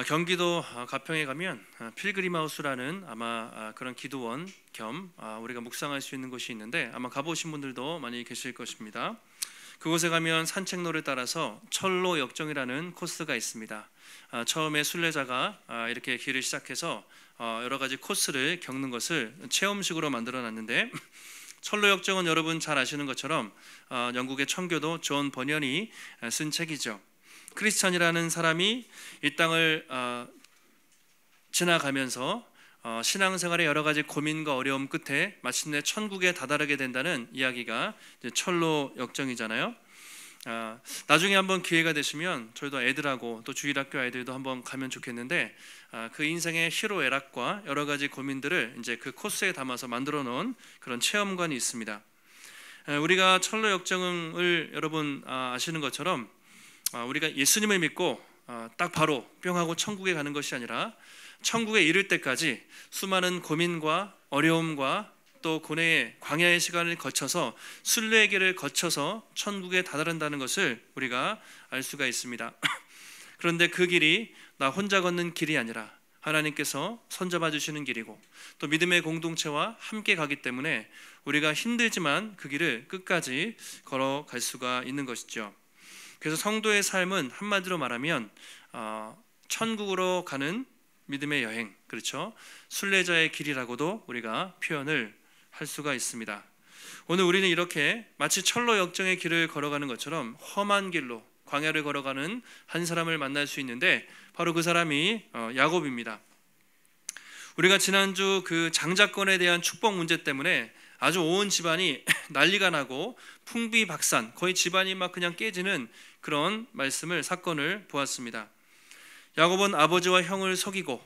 경기도 가평에 가면 필그림하우스라는 아마 그런 기도원 겸 우리가 묵상할 수 있는 곳이 있는데 아마 가보신 분들도 많이 계실 것입니다. 그곳에 가면 산책로를 따라서 철로 역정이라는 코스가 있습니다. 처음에 순례자가 이렇게 길을 시작해서 여러 가지 코스를 겪는 것을 체험식으로 만들어 놨는데 철로 역정은 여러분 잘 아시는 것처럼 영국의 청교도 존 버년이 쓴 책이죠. 크리스찬이라는 사람이 이 땅을 지나가면서 신앙생활의 여러 가지 고민과 어려움 끝에 마침내 천국에 다다르게 된다는 이야기가 이제 철로 역정이잖아요. 나중에 한번 기회가 되시면 저희도 애들하고 또 주일학교 아이들도 한번 가면 좋겠는데 그 인생의 희로애락과 여러 가지 고민들을 이제 그 코스에 담아서 만들어 놓은 그런 체험관이 있습니다. 우리가 철로 역정을 여러분 아시는 것처럼 우리가 예수님을 믿고 딱 바로 뿅 하고 천국에 가는 것이 아니라 천국에 이를 때까지 수많은 고민과 어려움과 또 고뇌의 광야의 시간을 거쳐서 순례의 길을 거쳐서 천국에 다다른다는 것을 우리가 알 수가 있습니다. 그런데 그 길이 나 혼자 걷는 길이 아니라 하나님께서 손잡아 주시는 길이고 또 믿음의 공동체와 함께 가기 때문에 우리가 힘들지만 그 길을 끝까지 걸어갈 수가 있는 것이죠. 그래서 성도의 삶은 한마디로 말하면 천국으로 가는 믿음의 여행, 그렇죠? 순례자의 길이라고도 우리가 표현을 할 수가 있습니다. 오늘 우리는 이렇게 마치 철로 역정의 길을 걸어가는 것처럼 험한 길로 광야를 걸어가는 한 사람을 만날 수 있는데 바로 그 사람이 야곱입니다. 우리가 지난주 그 장자권에 대한 축복 문제 때문에 아주 온 집안이 난리가 나고 풍비박산, 거의 집안이 막 그냥 깨지는 그런 사건을 보았습니다. 야곱은 아버지와 형을 속이고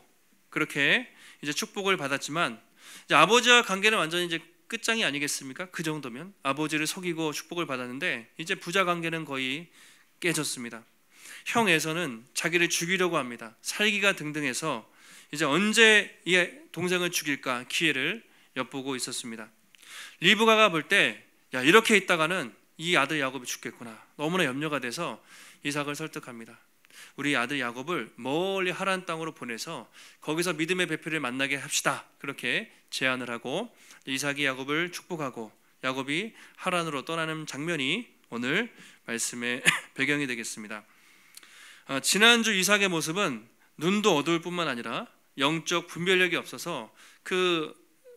그렇게 이제 축복을 받았지만 이제 아버지와 관계는 완전히 이제 끝장이 아니겠습니까? 그 정도면 아버지를 속이고 축복을 받았는데 이제 부자 관계는 거의 깨졌습니다. 형 에서는 자기를 죽이려고 합니다. 살기가 등등해서 이제 언제 이 동생을 죽일까 기회를 엿보고 있었습니다. 리브가가 볼 때 야, 이렇게 있다가는 이 아들 야곱이 죽겠구나. 너무나 염려가 돼서 이삭을 설득합니다. 우리 아들 야곱을 멀리 하란 땅으로 보내서 거기서 믿음의 배필을 만나게 합시다. 그렇게 제안을 하고 이삭이 야곱을 축복하고 야곱이 하란으로 떠나는 장면이 오늘 말씀의 배경이 되겠습니다. 지난주 이삭의 모습은 눈도 어두울 뿐만 아니라 영적 분별력이 없어서 그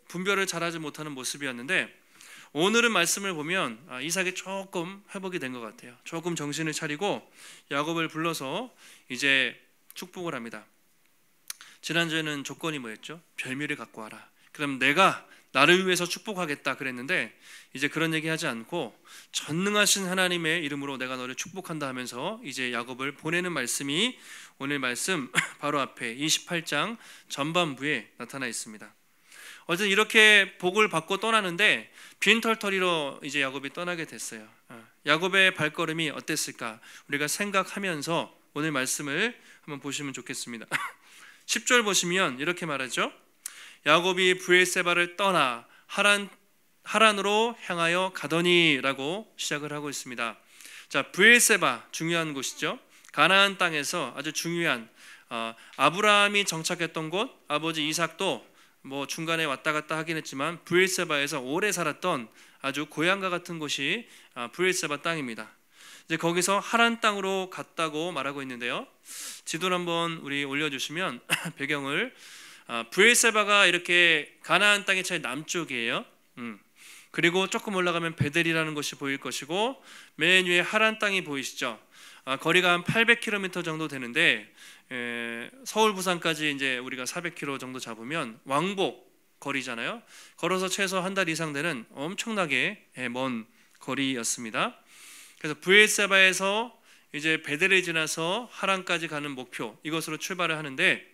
분별을 잘하지 못하는 모습이었는데 오늘은 말씀을 보면 이삭이 조금 회복이 된 것 같아요. 조금 정신을 차리고 야곱을 불러서 이제 축복을 합니다. 지난주에는 조건이 뭐였죠? 별미를 갖고 와라. 그럼 내가 나를 위해서 축복하겠다 그랬는데 이제 그런 얘기 하지 않고 전능하신 하나님의 이름으로 내가 너를 축복한다 하면서 이제 야곱을 보내는 말씀이 오늘 말씀 바로 앞에 28장 전반부에 나타나 있습니다. 어쨌든 이렇게 복을 받고 떠나는데 빈털터리로 이제 야곱이 떠나게 됐어요. 야곱의 발걸음이 어땠을까? 우리가 생각하면서 오늘 말씀을 한번 보시면 좋겠습니다. 10절 보시면 이렇게 말하죠. 야곱이 브엘세바를 떠나 하란으로 향하여 가더니라고 시작을 하고 있습니다. 자, 브엘세바 중요한 곳이죠. 가나안 땅에서 아주 중요한 아브라함이 정착했던 곳, 아버지 이삭도 뭐 중간에 왔다 갔다 하긴 했지만 브엘세바에서 오래 살았던 아주 고향과 같은 곳이 브엘세바 땅입니다. 이제 거기서 하란 땅으로 갔다고 말하고 있는데요. 지도를 한번 우리 올려주시면 배경을 브엘세바가 이렇게 가나안 땅의 제일 남쪽이에요. 그리고 조금 올라가면 베델이라는 곳이 보일 것이고 맨 위에 하란 땅이 보이시죠? 거리가 한 800km 정도 되는데 서울 부산까지 이제 우리가 400km 정도 잡으면 왕복 거리잖아요. 걸어서 최소 한 달 이상 되는 엄청나게 먼 거리였습니다. 그래서 브엘세바에서 이제 베델을 지나서 하란까지 가는 목표 이것으로 출발을 하는데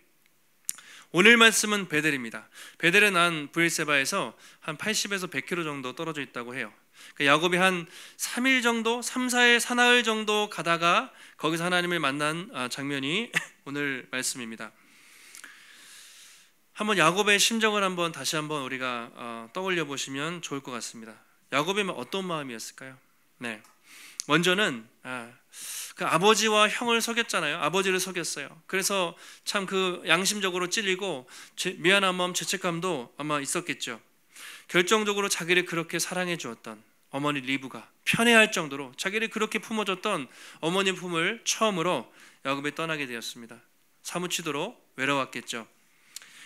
오늘 말씀은 베델입니다. 베델은 한 브엘세바에서 한 80에서 100km 정도 떨어져 있다고 해요. 야곱이 한 3일 정도, 3, 4일, 사나흘 정도 가다가 거기서 하나님을 만난 장면이 오늘 말씀입니다. 한번 야곱의 심정을 다시 한번 우리가 떠올려 보시면 좋을 것 같습니다. 야곱이 어떤 마음이었을까요? 네, 먼저는 그 아버지와 형을 속였잖아요. 아버지를 속였어요. 그래서 참 그 양심적으로 찔리고 미안한 마음, 죄책감도 아마 있었겠죠. 결정적으로 자기를 그렇게 사랑해 주었던 어머니 리브가 편애할 정도로 자기를 그렇게 품어줬던 어머니 품을 처음으로 야곱이 떠나게 되었습니다. 사무치도록 외로웠겠죠.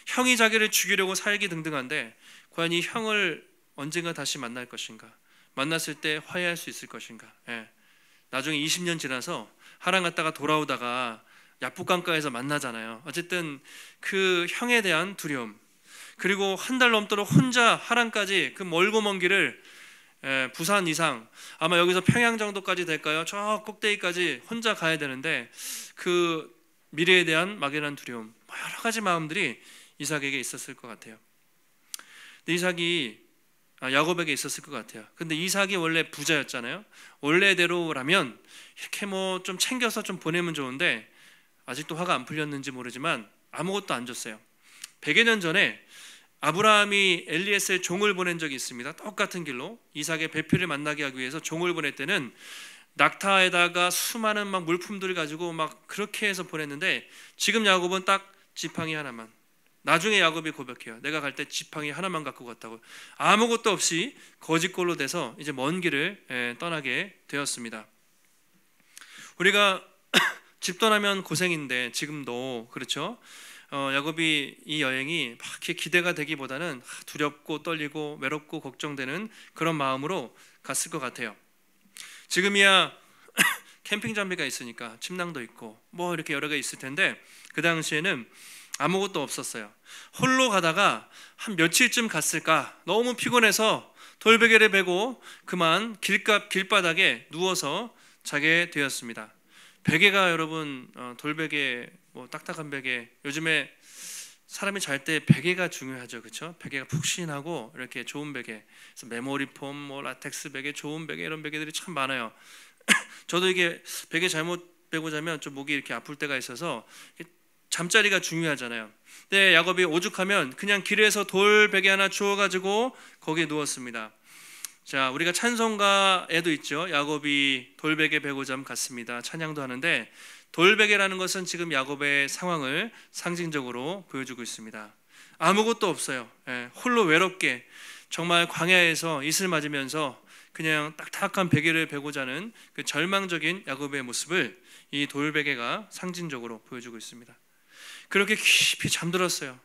형이 자기를 죽이려고 살기 등등한데 과연 이 형을 언젠가 다시 만날 것인가? 만났을 때 화해할 수 있을 것인가? 나중에 20년 지나서 하란 갔다가 돌아오다가 야복강가에서 만나잖아요. 어쨌든 그 형에 대한 두려움, 그리고 한 달 넘도록 혼자 하란까지 그 멀고 먼 길을 부산 이상 아마 여기서 평양 정도까지 될까요? 저 꼭대기까지 혼자 가야 되는데 그 미래에 대한 막연한 두려움, 여러 가지 마음들이 이삭에게 있었을 것 같아요. 근데 이삭이 야곱에게 있었을 것 같아요. 근데 이삭이 원래 부자였잖아요. 원래대로라면 이렇게 뭐 좀 챙겨서 좀 보내면 좋은데 아직도 화가 안 풀렸는지 모르지만 아무것도 안 줬어요. 100여 년 전에 아브라함이 엘리에스의 종을 보낸 적이 있습니다. 똑같은 길로 이삭의 배필을 만나게 하기 위해서 종을 보낼 때는 낙타에다가 수많은 막 물품들을 가지고 막 그렇게 해서 보냈는데 지금 야곱은 딱 지팡이 하나만. 나중에 야곱이 고백해요. 내가 갈 때 지팡이 하나만 갖고 갔다고. 아무것도 없이 거짓골로 돼서 이제 먼 길을 떠나게 되었습니다. 우리가 집 떠나면 고생인데 지금도 그렇죠. 야곱이 이 여행이 막 이렇게 기대가 되기보다는 두렵고 떨리고 외롭고 걱정되는 그런 마음으로 갔을 것 같아요. 지금이야 캠핑 장비가 있으니까 침낭도 있고 뭐 이렇게 여러 개 있을 텐데 그 당시에는 아무것도 없었어요. 홀로 가다가 한 며칠쯤 갔을까 너무 피곤해서 돌베개를 베고 그만 길바닥에 누워서 자게 되었습니다. 베개가 여러분 돌베개 뭐 딱딱한 베개 요즘에 사람이 잘 때 베개가 중요하죠, 그렇죠? 베개가 푹신하고 이렇게 좋은 베개, 그래서 메모리 폼, 뭐 라텍스 베개, 좋은 베개 이런 베개들이 참 많아요. 저도 이게 베개 잘못 베고 자면 좀 목이 이렇게 아플 때가 있어서 잠자리가 중요하잖아요. 근데 야곱이 오죽하면 그냥 길에서 돌 베개 하나 주워가지고 거기에 누웠습니다. 자, 우리가 찬송가에도 있죠. 야곱이 돌베개 베고 잠 갔습니다. 찬양도 하는데 돌베개라는 것은 지금 야곱의 상황을 상징적으로 보여주고 있습니다. 아무것도 없어요. 홀로 외롭게 정말 광야에서 이슬 맞으면서 그냥 딱딱한 베개를 베고 자는 그 절망적인 야곱의 모습을 이 돌베개가 상징적으로 보여주고 있습니다. 그렇게 깊이 잠들었어요.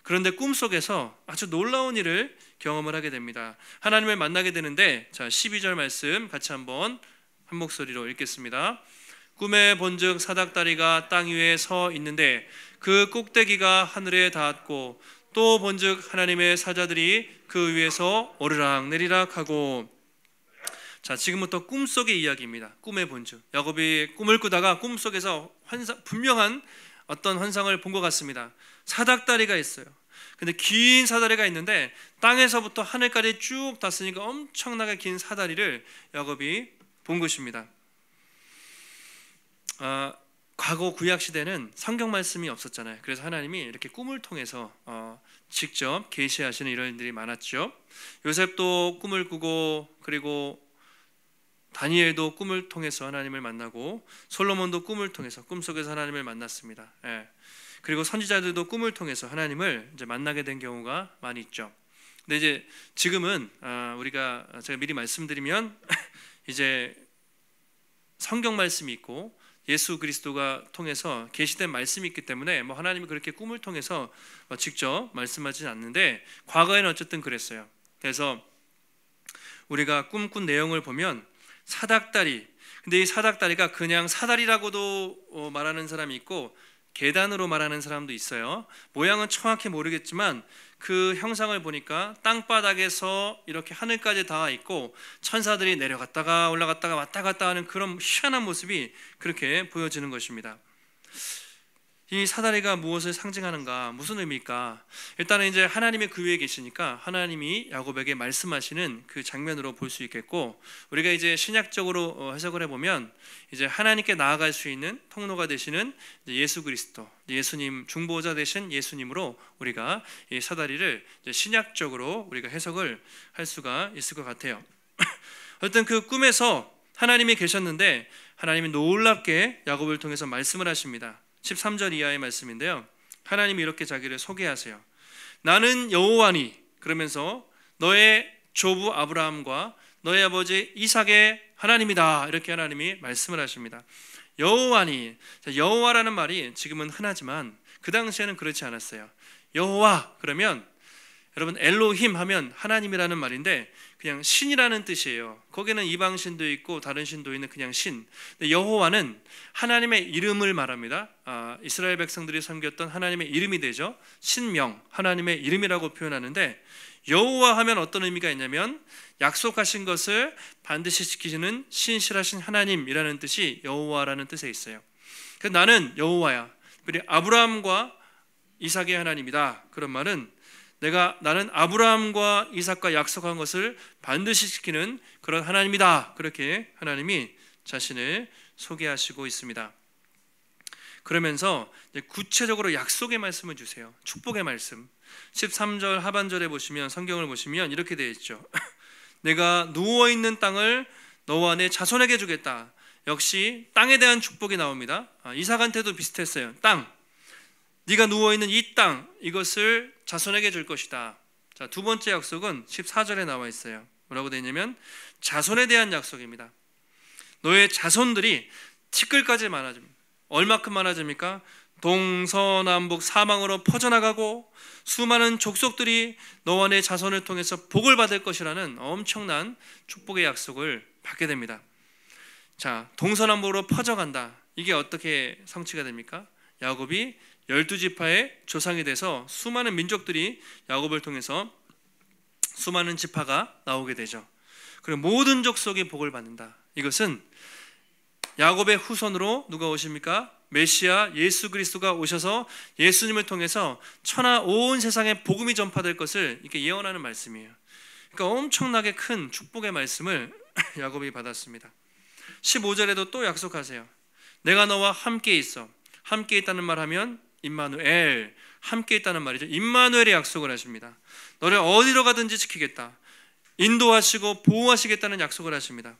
그런데 꿈속에서 아주 놀라운 일을 경험을 하게 됩니다. 하나님을 만나게 되는데, 자 12절 말씀 같이 한번 한 목소리로 읽겠습니다. 꿈에 본즉 사닥다리가 땅 위에 서 있는데 그 꼭대기가 하늘에 닿았고 또 본즉 하나님의 사자들이 그 위에서 오르락내리락 하고. 자, 지금부터 꿈속의 이야기입니다. 꿈에 본즉 야곱이 꿈을 꾸다가 꿈속에서 분명한 어떤 환상을 본 것 같습니다. 사닥다리가 있어요. 근데 긴 사다리가 있는데 땅에서부터 하늘까지 쭉 닿으니까 엄청나게 긴 사다리를 야곱이 본 것입니다. 과거 구약 시대는 성경 말씀이 없었잖아요. 그래서 하나님이 이렇게 꿈을 통해서 직접 계시하시는 이런 일들이 많았죠. 요셉도 꿈을 꾸고, 그리고 다니엘도 꿈을 통해서 하나님을 만나고, 솔로몬도 꿈을 통해서 꿈속에서 하나님을 만났습니다. 그리고 선지자들도 꿈을 통해서 하나님을 이제 만나게 된 경우가 많이 있죠. 근데 이제 지금은 제가 미리 말씀드리면 이제 성경 말씀이 있고 예수 그리스도가 통해서 계시된 말씀이 있기 때문에 뭐 하나님이 그렇게 꿈을 통해서 직접 말씀하지는 않는데 과거에는 어쨌든 그랬어요. 그래서 우리가 꿈꾼 내용을 보면 사닥다리, 근데 이 사닥다리가 그냥 사다리라고도 말하는 사람이 있고 계단으로 말하는 사람도 있어요. 모양은 정확히 모르겠지만 그 형상을 보니까 땅바닥에서 이렇게 하늘까지 닿아 있고 천사들이 내려갔다가 올라갔다가 왔다 갔다 하는 그런 희한한 모습이 그렇게 보여지는 것입니다. 이 사다리가 무엇을 상징하는가, 무슨 의미일까? 일단은 이제 하나님이 그 위에 계시니까 하나님이 야곱에게 말씀하시는 그 장면으로 볼 수 있겠고, 우리가 이제 신약적으로 해석을 해보면 이제 하나님께 나아갈 수 있는 통로가 되시는 예수 그리스도, 예수님 중보자 되신 예수님으로 우리가 이 사다리를 이제 신약적으로 우리가 해석을 할 수가 있을 것 같아요. 어쨌든 그 꿈에서 하나님이 계셨는데 하나님이 놀랍게 야곱을 통해서 말씀을 하십니다. 13절 이하의 말씀인데요, 하나님이 이렇게 자기를 소개하세요. 나는 여호와니, 그러면서 너의 조부 아브라함과 너의 아버지 이삭의 하나님이다, 이렇게 하나님이 말씀을 하십니다. 여호와니, 여호와라는 말이 지금은 흔하지만 그 당시에는 그렇지 않았어요. 여호와 그러면 여러분 엘로힘 하면 하나님이라는 말인데 그냥 신이라는 뜻이에요. 거기는 이방 신도 있고 다른 신도 있는 그냥 신. 근데 여호와는 하나님의 이름을 말합니다. 이스라엘 백성들이 섬겼던 하나님의 이름이 되죠. 신명, 하나님의 이름이라고 표현하는데, 여호와 하면 어떤 의미가 있냐면 약속하신 것을 반드시 지키시는 신실하신 하나님이라는 뜻이 여호와라는 뜻에 있어요. 그래서 나는 여호와야, 그리고 아브라함과 이삭의 하나님이다. 그런 말은 나는 아브라함과 이삭과 약속한 것을 반드시 지키는 그런 하나님이다. 그렇게 하나님이 자신을 소개하시고 있습니다. 그러면서 구체적으로 약속의 말씀을 주세요. 축복의 말씀. 13절 하반절에 보시면, 성경을 보시면 이렇게 되어 있죠. 내가 누워있는 땅을 너와 내 자손에게 주겠다. 역시 땅에 대한 축복이 나옵니다. 이삭한테도 비슷했어요. 땅, 네가 누워있는 이 땅, 이것을 자손에게 줄 것이다. 자, 두 번째 약속은 14절에 나와 있어요. 뭐라고 되어 있냐면 자손에 대한 약속입니다. 너의 자손들이 티끌까지 많아집니다. 얼마큼 많아집니까? 동서남북 사방으로 퍼져나가고 수많은 족속들이 너와 내 자손을 통해서 복을 받을 것이라는 엄청난 축복의 약속을 받게 됩니다. 자, 동서남북으로 퍼져간다. 이게 어떻게 성취가 됩니까? 야곱이 12지파의 조상이 돼서 수많은 민족들이 야곱을 통해서 수많은 지파가 나오게 되죠. 그리고 모든 족속이 복을 받는다. 이것은 야곱의 후손으로 누가 오십니까? 메시아 예수 그리스도가 오셔서 예수님을 통해서 천하 온 세상에 복음이 전파될 것을 이렇게 예언하는 말씀이에요. 그러니까 엄청나게 큰 축복의 말씀을 야곱이 받았습니다. 15절에도 또 약속하세요. 내가 너와 함께 있어. 함께 있다는 말 하면 임마누엘, 함께 있다는 말이죠. 임마누엘의 약속을 하십니다. 너를 어디로 가든지 지키겠다. 인도하시고 보호하시겠다는 약속을 하십니다.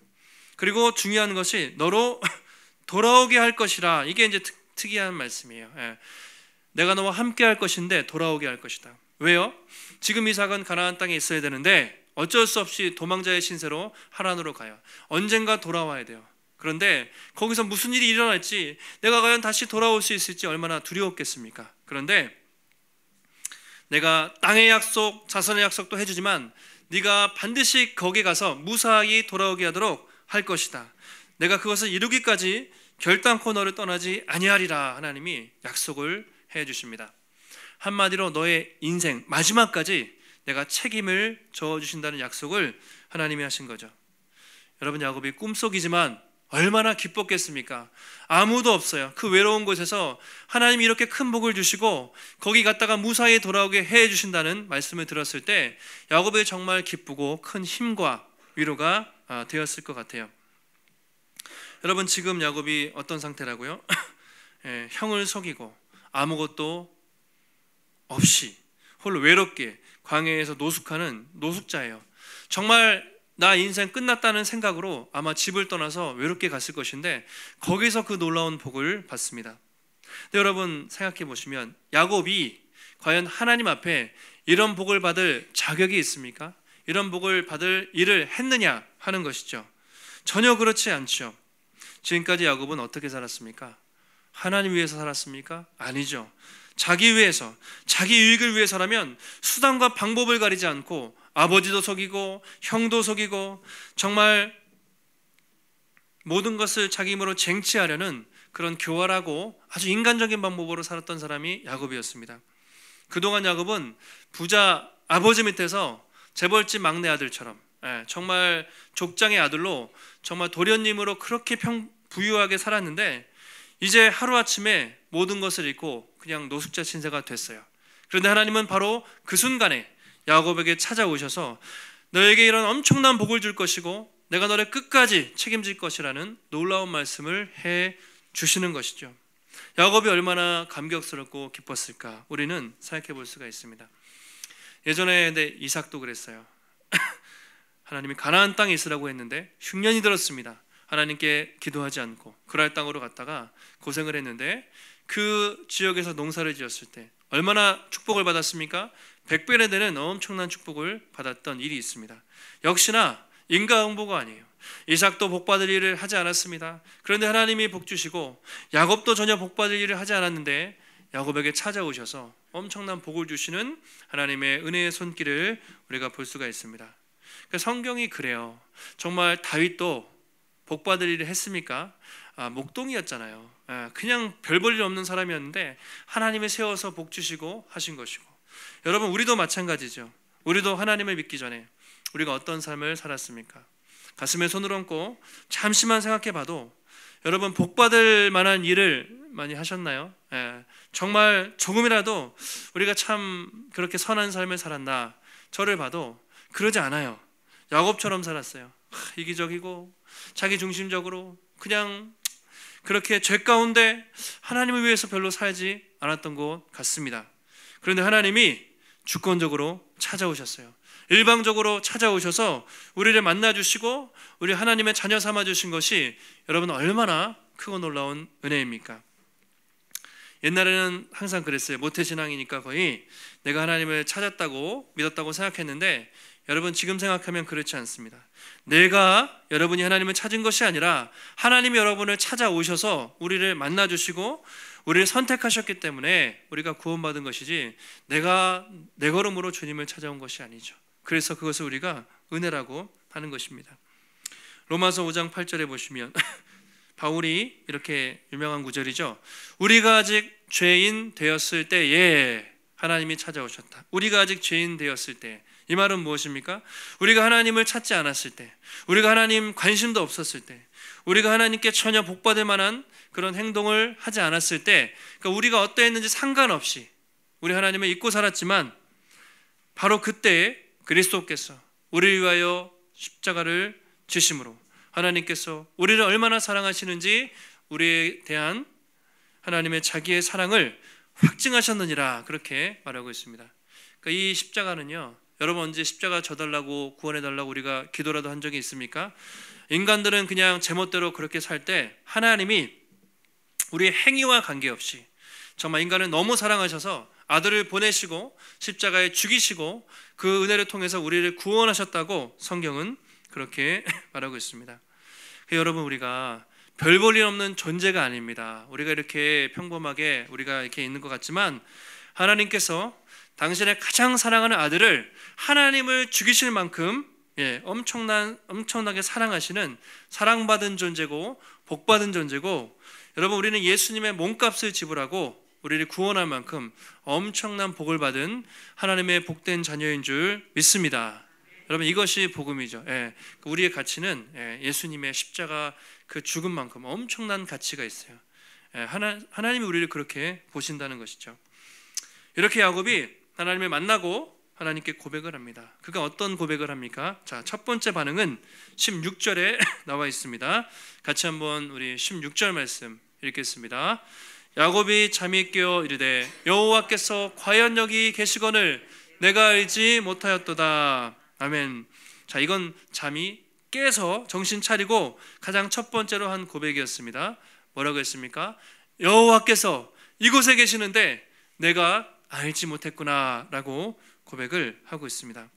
그리고 중요한 것이 너로 돌아오게 할 것이라. 이게 이제 특이한 말씀이에요. 내가 너와 함께 할 것인데 돌아오게 할 것이다. 왜요? 지금 이삭은 가나안 땅에 있어야 되는데 어쩔 수 없이 도망자의 신세로 하란으로 가요. 언젠가 돌아와야 돼요. 그런데 거기서 무슨 일이 일어날지, 내가 과연 다시 돌아올 수 있을지 얼마나 두려웠겠습니까? 그런데 내가 땅의 약속, 자손의 약속도 해주지만 네가 반드시 거기 가서 무사히 돌아오게 하도록 할 것이다. 내가 그것을 이루기까지 결단코 너를 떠나지 아니하리라. 하나님이 약속을 해주십니다. 한마디로 너의 인생 마지막까지 내가 책임을 져주신다는 약속을 하나님이 하신 거죠. 여러분, 야곱이 꿈속이지만 얼마나 기뻤겠습니까? 아무도 없어요. 그 외로운 곳에서 하나님이 이렇게 큰 복을 주시고 거기 갔다가 무사히 돌아오게 해주신다는 말씀을 들었을 때 야곱이 정말 기쁘고 큰 힘과 위로가 되었을 것 같아요. 여러분, 지금 야곱이 어떤 상태라고요? 형을 속이고 아무것도 없이 홀로 외롭게 광야에서 노숙하는 노숙자예요. 정말 나 인생 끝났다는 생각으로 아마 집을 떠나서 외롭게 갔을 것인데 거기서 그 놀라운 복을 받습니다. 근데 여러분 생각해 보시면 야곱이 과연 하나님 앞에 이런 복을 받을 자격이 있습니까? 이런 복을 받을 일을 했느냐 하는 것이죠. 전혀 그렇지 않죠. 지금까지 야곱은 어떻게 살았습니까? 하나님 위해서 살았습니까? 아니죠. 자기 위해서, 자기 유익을 위해서라면 수단과 방법을 가리지 않고 아버지도 속이고 형도 속이고 정말 모든 것을 자기 힘으로 쟁취하려는 그런 교활하고 아주 인간적인 방법으로 살았던 사람이 야곱이었습니다. 그동안 야곱은 부자 아버지 밑에서 재벌집 막내 아들처럼 정말 족장의 아들로 정말 도련님으로 그렇게 부유하게 살았는데 이제 하루아침에 모든 것을 잃고 그냥 노숙자 신세가 됐어요. 그런데 하나님은 바로 그 순간에 야곱에게 찾아오셔서 너에게 이런 엄청난 복을 줄 것이고 내가 너를 끝까지 책임질 것이라는 놀라운 말씀을 해 주시는 것이죠. 야곱이 얼마나 감격스럽고 기뻤을까 우리는 생각해 볼 수가 있습니다. 예전에 이삭도 그랬어요. 하나님이 가나안 땅에 있으라고 했는데 흉년이 들었습니다. 하나님께 기도하지 않고 그랄 땅으로 갔다가 고생을 했는데 그 지역에서 농사를 지었을 때 얼마나 축복을 받았습니까? 100배나 되는 엄청난 축복을 받았던 일이 있습니다. 역시나 인과응보가 아니에요. 이삭도 복받을 일을 하지 않았습니다. 그런데 하나님이 복 주시고 야곱도 전혀 복받을 일을 하지 않았는데 야곱에게 찾아오셔서 엄청난 복을 주시는 하나님의 은혜의 손길을 우리가 볼 수가 있습니다. 성경이 그래요. 정말 다윗도 복받을 일을 했습니까? 목동이었잖아요. 그냥 별 볼 일 없는 사람이었는데 하나님이 세워서 복 주시고 하신 것이고, 여러분 우리도 마찬가지죠. 우리도 하나님을 믿기 전에 우리가 어떤 삶을 살았습니까? 가슴에 손을 얹고 잠시만 생각해 봐도 여러분 복받을 만한 일을 많이 하셨나요? 정말 조금이라도 우리가 참 그렇게 선한 삶을 살았나? 저를 봐도 그러지 않아요. 야곱처럼 살았어요. 이기적이고 자기 중심적으로 그냥 그렇게 죄 가운데 하나님을 위해서 별로 살지 않았던 것 같습니다. 그런데 하나님이 주권적으로 찾아오셨어요. 일방적으로 찾아오셔서 우리를 만나주시고 우리 하나님의 자녀 삼아주신 것이 여러분 얼마나 크고 놀라운 은혜입니까? 옛날에는 항상 그랬어요. 모태신앙이니까 거의 내가 하나님을 찾았다고 믿었다고 생각했는데 여러분 지금 생각하면 그렇지 않습니다. 내가 여러분이 하나님을 찾은 것이 아니라 하나님이 여러분을 찾아오셔서 우리를 만나주시고 우리를 선택하셨기 때문에 우리가 구원받은 것이지 내가 내 걸음으로 주님을 찾아온 것이 아니죠. 그래서 그것을 우리가 은혜라고 하는 것입니다. 로마서 5장 8절에 보시면 바울이 이렇게 유명한 구절이죠. 우리가 아직 죄인 되었을 때에 하나님이 찾아오셨다. 우리가 아직 죄인 되었을 때, 이 말은 무엇입니까? 우리가 하나님을 찾지 않았을 때, 우리가 하나님 관심도 없었을 때, 우리가 하나님께 전혀 복받을 만한 그런 행동을 하지 않았을 때, 그러니까 우리가 어떠했는지 상관없이 우리 하나님을 잊고 살았지만 바로 그때 그리스도께서 우리를 위하여 십자가를 지심으로 하나님께서 우리를 얼마나 사랑하시는지 우리에 대한 하나님의 자기의 사랑을 확증하셨느니라, 그렇게 말하고 있습니다. 그러니까 이 십자가는요, 여러분 언제 십자가 져달라고 구원해달라고 우리가 기도라도 한 적이 있습니까? 인간들은 그냥 제멋대로 그렇게 살 때 하나님이 우리의 행위와 관계없이 정말 인간을 너무 사랑하셔서 아들을 보내시고 십자가에 죽이시고 그 은혜를 통해서 우리를 구원하셨다고 성경은 그렇게 말하고 있습니다. 여러분 우리가 별 볼 일 없는 존재가 아닙니다. 우리가 이렇게 평범하게 우리가 이렇게 있는 것 같지만 하나님께서 당신의 가장 사랑하는 아들을 하나님을 죽이실 만큼 엄청나게 사랑하시는 사랑받은 존재고 복받은 존재고, 여러분 우리는 예수님의 몸값을 지불하고 우리를 구원할 만큼 엄청난 복을 받은 하나님의 복된 자녀인 줄 믿습니다. 여러분 이것이 복음이죠. 우리의 가치는 예수님의 십자가 그 죽음만큼 엄청난 가치가 있어요. 하나님이 우리를 그렇게 보신다는 것이죠. 이렇게 야곱이 하나님을 만나고 하나님께 고백을 합니다. 그가 어떤 고백을 합니까? 자, 첫 번째 반응은 16절에 나와 있습니다. 같이 한번 우리 16절 말씀 읽겠습니다. 야곱이 잠이 깨어 이르되 여호와께서 과연 여기 계시거늘 내가 알지 못하였도다. 아멘. 자, 이건 잠이 깨서 정신 차리고 가장 첫 번째로 한 고백이었습니다. 뭐라고 했습니까? 여호와께서 이곳에 계시는데 내가 알지 못했구나 라고 고백을 하고 있습니다.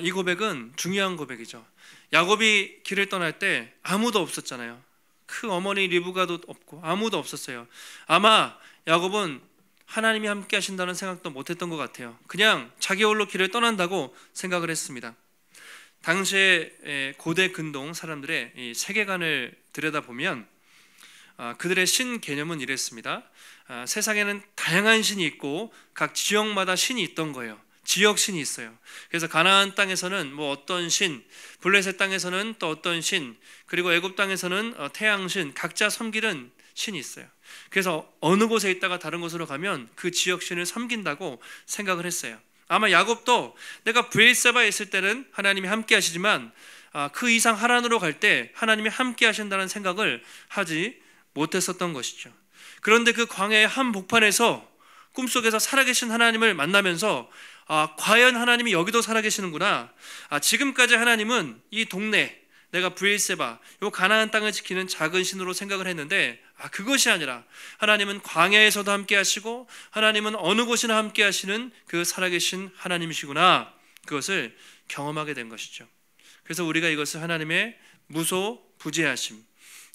이 고백은 중요한 고백이죠. 야곱이 길을 떠날 때 아무도 없었잖아요. 그 어머니 리브가도 없고 아무도 없었어요. 아마 야곱은 하나님이 함께 하신다는 생각도 못했던 것 같아요. 그냥 자기 홀로 길을 떠난다고 생각을 했습니다. 당시에 고대 근동 사람들의 이 세계관을 들여다보면 그들의 신 개념은 이랬습니다. 세상에는 다양한 신이 있고 각 지역마다 신이 있던 거예요. 지역 신이 있어요. 그래서 가나안 땅에서는 뭐 어떤 신, 블레셋 땅에서는 또 어떤 신, 그리고 애굽 땅에서는 태양신, 각자 섬기는 신이 있어요. 그래서 어느 곳에 있다가 다른 곳으로 가면 그 지역 신을 섬긴다고 생각을 했어요. 아마 야곱도 내가 브엘세바에 있을 때는 하나님이 함께 하시지만 그 이상 하란으로 갈 때 하나님이 함께 하신다는 생각을 하지 못했었던 것이죠. 그런데 그 광야의 한복판에서 꿈속에서 살아계신 하나님을 만나면서 과연 하나님이 여기도 살아계시는구나. 지금까지 하나님은 이 동네, 내가 브엘세바, 요 가나안 땅을 지키는 작은 신으로 생각을 했는데 그것이 아니라 하나님은 광야에서도 함께 하시고 하나님은 어느 곳이나 함께 하시는 그 살아계신 하나님이시구나, 그것을 경험하게 된 것이죠. 그래서 우리가 이것을 하나님의 무소부재하심,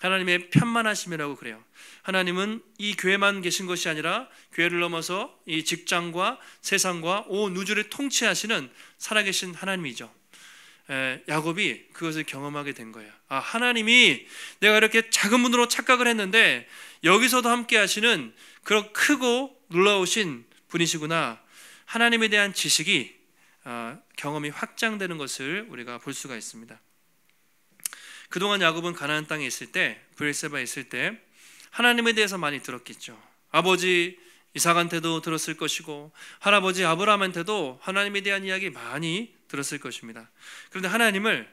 하나님의 편만하심이라고 그래요. 하나님은 이 교회만 계신 것이 아니라 교회를 넘어서 이 직장과 세상과 온 우주를 통치하시는 살아계신 하나님이죠. 야곱이 그것을 경험하게 된 거예요. 하나님이 내가 이렇게 작은 분으로 착각을 했는데 여기서도 함께 하시는 그런 크고 놀라우신 분이시구나. 하나님에 대한 지식이 경험이 확장되는 것을 우리가 볼 수가 있습니다. 그동안 야곱은 가나안 땅에 있을 때, 브엘세바에 있을 때 하나님에 대해서 많이 들었겠죠. 아버지 이삭한테도 들었을 것이고 할아버지 아브라함한테도 하나님에 대한 이야기 많이 들었을 것입니다. 그런데 하나님을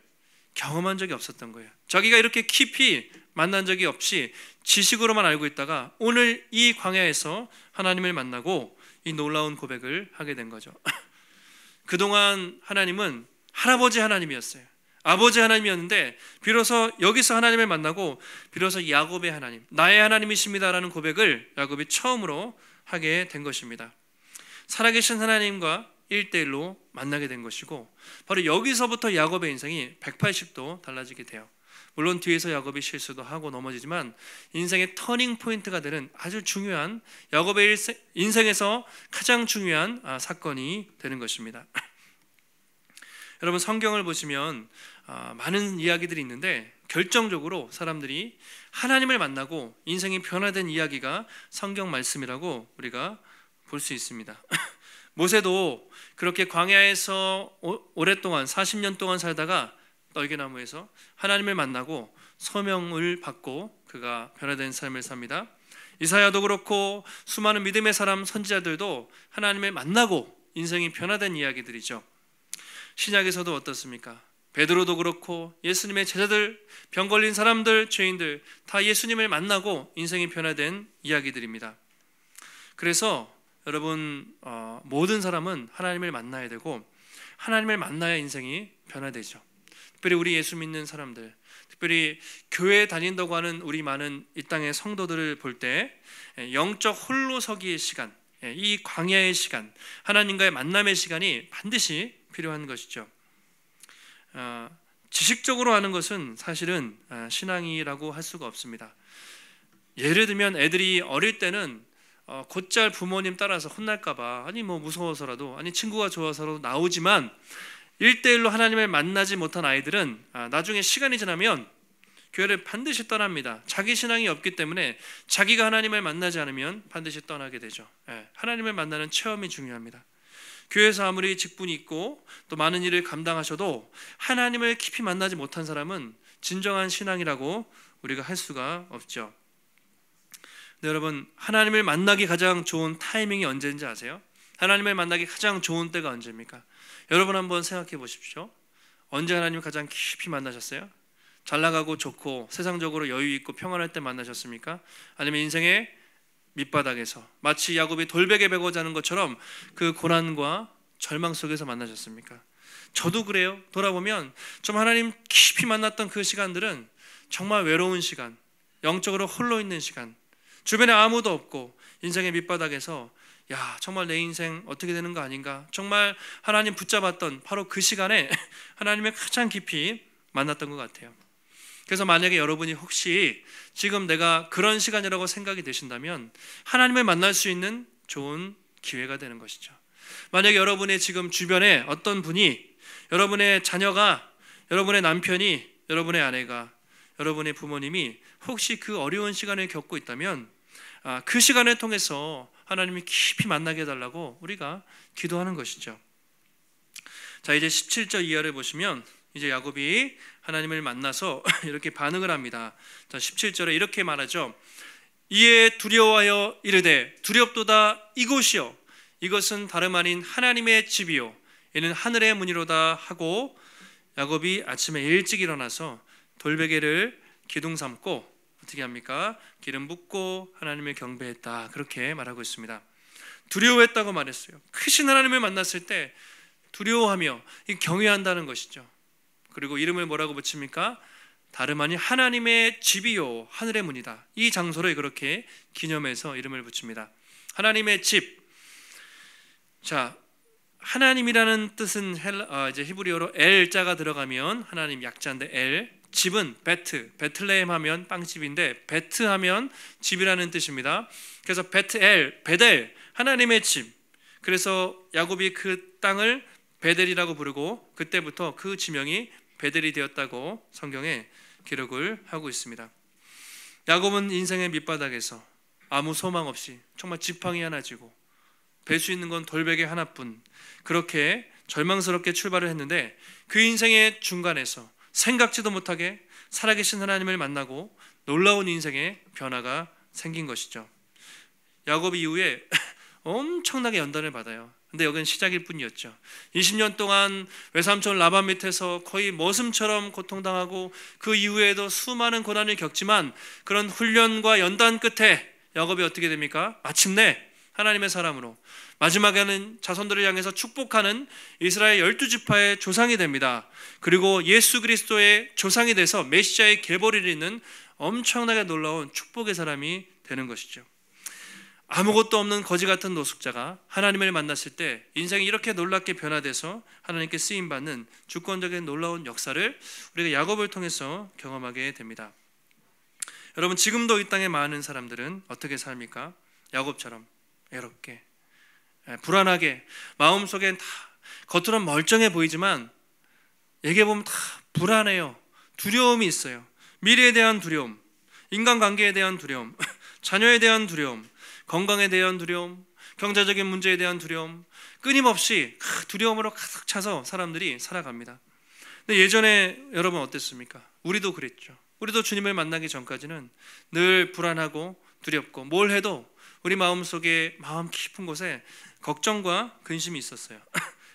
경험한 적이 없었던 거예요. 자기가 이렇게 깊이 만난 적이 없이 지식으로만 알고 있다가 오늘 이 광야에서 하나님을 만나고 이 놀라운 고백을 하게 된 거죠. 그동안 하나님은 할아버지 하나님이었어요. 아버지 하나님이었는데 비로소 여기서 하나님을 만나고 비로소 야곱의 하나님, 나의 하나님이십니다라는 고백을 야곱이 처음으로 하게 된 것입니다. 살아계신 하나님과 1대1로 만나게 된 것이고 바로 여기서부터 야곱의 인생이 180도 달라지게 돼요. 물론 뒤에서 야곱이 실수도 하고 넘어지지만 인생의 터닝 포인트가 되는 아주 중요한, 야곱의 인생에서 가장 중요한 사건이 되는 것입니다. 여러분, 성경을 보시면 많은 이야기들이 있는데 결정적으로 사람들이 하나님을 만나고 인생이 변화된 이야기가 성경 말씀이라고 우리가 볼 수 있습니다. 모세도 그렇게 광야에서 오랫동안 40년 동안 살다가 떨게나무에서 하나님을 만나고 소명을 받고 그가 변화된 삶을 삽니다. 이사야도 그렇고 수많은 믿음의 사람 선지자들도 하나님을 만나고 인생이 변화된 이야기들이죠. 신약에서도 어떻습니까? 베드로도 그렇고 예수님의 제자들, 병 걸린 사람들, 죄인들 다 예수님을 만나고 인생이 변화된 이야기들입니다. 그래서 여러분, 모든 사람은 하나님을 만나야 되고 하나님을 만나야 인생이 변화되죠. 특별히 우리 예수 믿는 사람들, 특별히 교회에 다닌다고 하는 우리 많은 이 땅의 성도들을 볼 때 영적 홀로서기의 시간, 이 광야의 시간, 하나님과의 만남의 시간이 반드시 필요한 것이죠. 지식적으로 하는 것은 사실은 신앙이라고 할 수가 없습니다. 예를 들면 애들이 어릴 때는 곧잘 부모님 따라서 혼날까봐 무서워서라도 친구가 좋아서라도 나오지만 1대1로 하나님을 만나지 못한 아이들은 나중에 시간이 지나면 교회를 반드시 떠납니다. 자기 신앙이 없기 때문에 자기가 하나님을 만나지 않으면 반드시 떠나게 되죠. 하나님을 만나는 체험이 중요합니다. 교회에서 아무리 직분이 있고 또 많은 일을 감당하셔도 하나님을 깊이 만나지 못한 사람은 진정한 신앙이라고 우리가 할 수가 없죠. 네, 여러분, 하나님을 만나기 가장 좋은 타이밍이 언제인지 아세요? 하나님을 만나기 가장 좋은 때가 언제입니까? 여러분 한번 생각해 보십시오. 언제 하나님을 가장 깊이 만나셨어요? 잘 나가고 좋고 세상적으로 여유 있고 평안할 때 만나셨습니까? 아니면 인생의 밑바닥에서 마치 야곱이 돌베개 베고 자는 것처럼 그 고난과 절망 속에서 만나셨습니까? 저도 그래요. 돌아보면 좀 하나님 깊이 만났던 그 시간들은 정말 외로운 시간, 영적으로 홀로 있는 시간, 주변에 아무도 없고 인생의 밑바닥에서 정말 내 인생 어떻게 되는 거 아닌가, 정말 하나님 붙잡았던 바로 그 시간에 하나님을 가장 깊이 만났던 것 같아요. 그래서 만약에 여러분이 혹시 지금 내가 그런 시간이라고 생각이 되신다면 하나님을 만날 수 있는 좋은 기회가 되는 것이죠. 만약에 여러분의 지금 주변에 어떤 분이, 여러분의 자녀가, 여러분의 남편이, 여러분의 아내가, 여러분의 부모님이 혹시 그 어려운 시간을 겪고 있다면 그 시간을 통해서 하나님이 깊이 만나게 해달라고 우리가 기도하는 것이죠. 자, 이제 17절 이하를 보시면 이제 야곱이 하나님을 만나서 이렇게 반응을 합니다. 자, 17절에 이렇게 말하죠. 이에 두려워하여 이르되 두렵도다 이곳이요 이것은 다름 아닌 하나님의 집이요 이는 하늘의 문이로다 하고 야곱이 아침에 일찍 일어나서 돌베개를 기둥 삼고 어떻게 합니까? 기름 붓고 하나님을 경배했다, 그렇게 말하고 있습니다. 두려워했다고 말했어요. 크신 하나님을 만났을 때 두려워하며 경외한다는 것이죠. 그리고 이름을 뭐라고 붙입니까? 다름 아닌 하나님의 집이요 하늘의 문이다. 이 장소를 그렇게 기념해서 이름을 붙입니다. 하나님의 집. 자, 하나님이라는 뜻은 이제 히브리어로 엘자가 들어가면 하나님 약자인데 엘, 집은 베틀레헴 하면 빵집인데 베트 하면 집이라는 뜻입니다. 그래서 베델 하나님의 집. 그래서 야곱이 그 땅을 베델이라고 부르고 그때부터 그 지명이 베델이 되었다고 성경에 기록을 하고 있습니다. 야곱은 인생의 밑바닥에서 아무 소망 없이 정말 지팡이 하나 쥐고 벨 수 있는 건 돌베개 하나뿐, 그렇게 절망스럽게 출발을 했는데 그 인생의 중간에서 생각지도 못하게 살아계신 하나님을 만나고 놀라운 인생의 변화가 생긴 것이죠. 야곱이 이후에 엄청나게 연단을 받아요. 근데 여기는 시작일 뿐이었죠. 20년 동안 외삼촌 라반 밑에서 거의 머슴처럼 고통당하고 그 이후에도 수많은 고난을 겪지만 그런 훈련과 연단 끝에 야곱이 어떻게 됩니까? 마침내 하나님의 사람으로 마지막에는 자손들을 향해서 축복하는 이스라엘 12지파의 조상이 됩니다. 그리고 예수 그리스도의 조상이 돼서 메시아의 계보를 잇는 엄청나게 놀라운 축복의 사람이 되는 것이죠. 아무것도 없는 거지 같은 노숙자가 하나님을 만났을 때 인생이 이렇게 놀랍게 변화돼서 하나님께 쓰임받는 주권적인 놀라운 역사를 우리가 야곱을 통해서 경험하게 됩니다. 여러분, 지금도 이 땅에 많은 사람들은 어떻게 삽니까? 야곱처럼 외롭게, 불안하게, 마음속엔 다 겉으로는 멀쩡해 보이지만 얘기해보면 다 불안해요. 두려움이 있어요. 미래에 대한 두려움, 인간관계에 대한 두려움, 자녀에 대한 두려움, 건강에 대한 두려움, 경제적인 문제에 대한 두려움, 끊임없이 두려움으로 가득 차서 사람들이 살아갑니다. 근데 예전에 여러분 어땠습니까? 우리도 그랬죠. 우리도 주님을 만나기 전까지는 늘 불안하고 두렵고 뭘 해도 우리 마음속에 마음 깊은 곳에 걱정과 근심이 있었어요.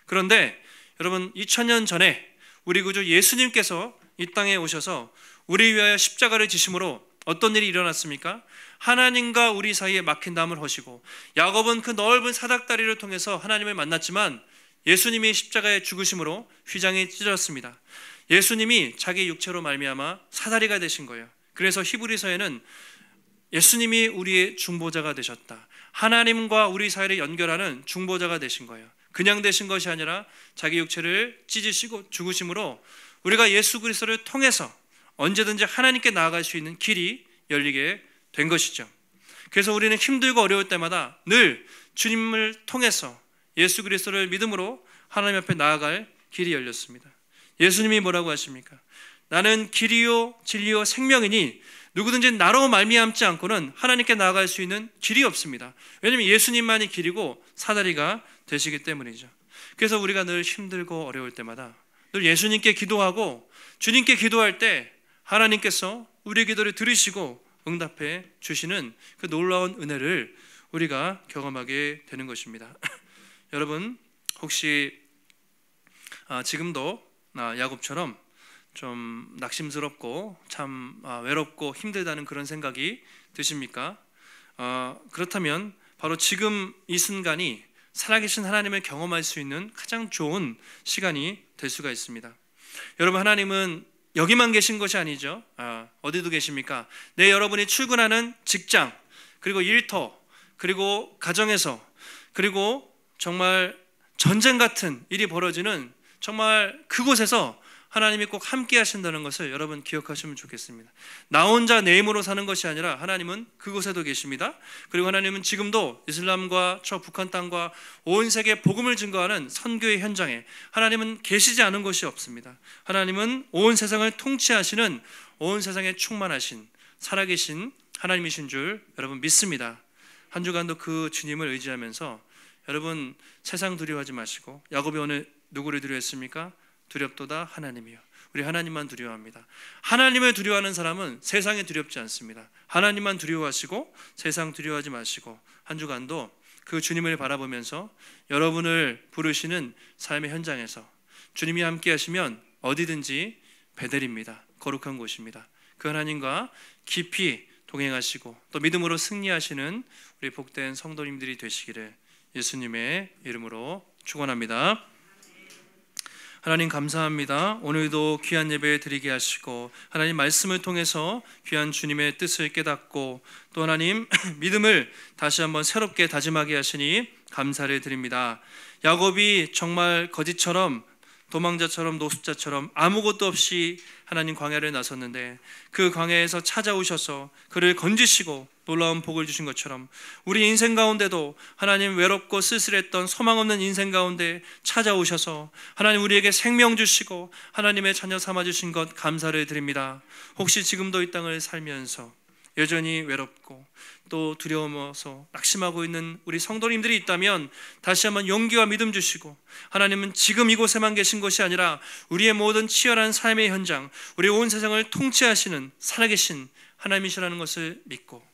그런데 여러분 2000년 전에 우리 구주 예수님께서 이 땅에 오셔서 우리 위하여 십자가를 지심으로 어떤 일이 일어났습니까? 하나님과 우리 사이에 막힌 담을 허시고 야곱은 그 넓은 사닥다리를 통해서 하나님을 만났지만 예수님이 십자가에 죽으심으로 휘장이 찢어졌습니다. 예수님이 자기 육체로 말미암아 사다리가 되신 거예요. 그래서 히브리서에는 예수님이 우리의 중보자가 되셨다. 하나님과 우리 사이를 연결하는 중보자가 되신 거예요. 그냥 되신 것이 아니라 자기 육체를 찢으시고 죽으심으로 우리가 예수 그리스도를 통해서 언제든지 하나님께 나아갈 수 있는 길이 열리게 된 것이죠. 그래서 우리는 힘들고 어려울 때마다 늘 주님을 통해서 예수 그리스도를 믿음으로 하나님 앞에 나아갈 길이 열렸습니다. 예수님이 뭐라고 하십니까? 나는 길이요 진리요 생명이니 누구든지 나로 말미암지 않고는 하나님께 나아갈 수 있는 길이 없습니다. 왜냐하면 예수님만이 길이고 사다리가 되시기 때문이죠. 그래서 우리가 늘 힘들고 어려울 때마다 늘 예수님께 기도하고 주님께 기도할 때 하나님께서 우리의 기도를 들으시고 응답해 주시는 그 놀라운 은혜를 우리가 경험하게 되는 것입니다. 여러분 혹시 지금도 야곱처럼 좀 낙심스럽고 참 외롭고 힘들다는 그런 생각이 드십니까? 그렇다면 바로 지금 이 순간이 살아계신 하나님을 경험할 수 있는 가장 좋은 시간이 될 수가 있습니다. 여러분, 하나님은 여기만 계신 것이 아니죠. 어디도 계십니까? 여러분이 출근하는 직장, 그리고 일터, 그리고 가정에서, 그리고 정말 전쟁 같은 일이 벌어지는 정말 그곳에서 하나님이 꼭 함께 하신다는 것을 여러분 기억하시면 좋겠습니다. 나 혼자 내 힘으로 사는 것이 아니라 하나님은 그곳에도 계십니다. 그리고 하나님은 지금도 이슬람과 저 북한 땅과 온 세계 복음을 증거하는 선교의 현장에 하나님은 계시지 않은 곳이 없습니다. 하나님은 온 세상을 통치하시는, 온 세상에 충만하신 살아계신 하나님이신 줄 여러분 믿습니다. 한 주간도 그 주님을 의지하면서 여러분 세상 두려워하지 마시고, 야곱이 오늘 누구를 두려워했습니까? 두렵도다 하나님이요. 우리 하나님만 두려워합니다. 하나님을 두려워하는 사람은 세상에 두렵지 않습니다. 하나님만 두려워하시고 세상 두려워하지 마시고 한 주간도 그 주님을 바라보면서 여러분을 부르시는 삶의 현장에서 주님이 함께 하시면 어디든지 베델입니다. 거룩한 곳입니다. 그 하나님과 깊이 동행하시고 또 믿음으로 승리하시는 우리 복된 성도님들이 되시기를 예수님의 이름으로 축원합니다. 하나님 감사합니다. 오늘도 귀한 예배 드리게 하시고 하나님 말씀을 통해서 귀한 주님의 뜻을 깨닫고 또 하나님 믿음을 다시 한번 새롭게 다짐하게 하시니 감사를 드립니다. 야곱이 정말 거지처럼 도망자처럼 노숙자처럼 아무것도 없이 하나님 광야를 나섰는데 그 광야에서 찾아오셔서 그를 건지시고 놀라운 복을 주신 것처럼 우리 인생 가운데도 하나님 외롭고 쓸쓸했던 소망 없는 인생 가운데 찾아오셔서 하나님 우리에게 생명 주시고 하나님의 자녀 삼아주신 것 감사를 드립니다. 혹시 지금도 이 땅을 살면서 여전히 외롭고 또 두려워서 낙심하고 있는 우리 성도님들이 있다면 다시 한번 용기와 믿음 주시고 하나님은 지금 이곳에만 계신 것이 아니라 우리의 모든 치열한 삶의 현장, 우리 온 세상을 통치하시는 살아계신 하나님이시라는 것을 믿고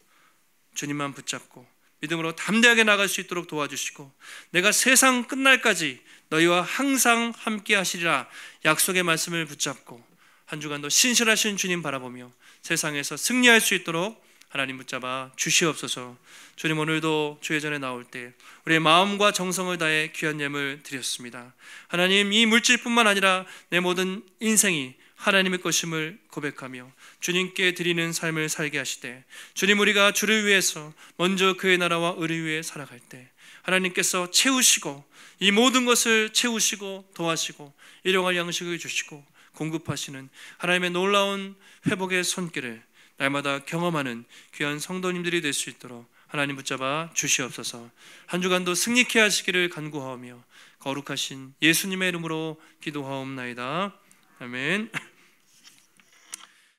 주님만 붙잡고 믿음으로 담대하게 나갈 수 있도록 도와주시고 내가 세상 끝날까지 너희와 항상 함께 하시리라 약속의 말씀을 붙잡고 한 주간도 신실하신 주님 바라보며 세상에서 승리할 수 있도록 하나님 붙잡아 주시옵소서. 주님, 오늘도 주의 전에 나올 때 우리의 마음과 정성을 다해 귀한 예물 드렸습니다. 하나님, 이 물질뿐만 아니라 내 모든 인생이 하나님의 것임을 고백하며 주님께 드리는 삶을 살게 하시되 주님, 우리가 주를 위해서 먼저 그의 나라와 의를 위해 살아갈 때 하나님께서 채우시고 이 모든 것을 채우시고 도와시고 일용할 양식을 주시고 공급하시는 하나님의 놀라운 회복의 손길을 날마다 경험하는 귀한 성도님들이 될 수 있도록 하나님 붙잡아 주시옵소서. 한 주간도 승리케 하시기를 간구하오며 거룩하신 예수님의 이름으로 기도하옵나이다. 아멘.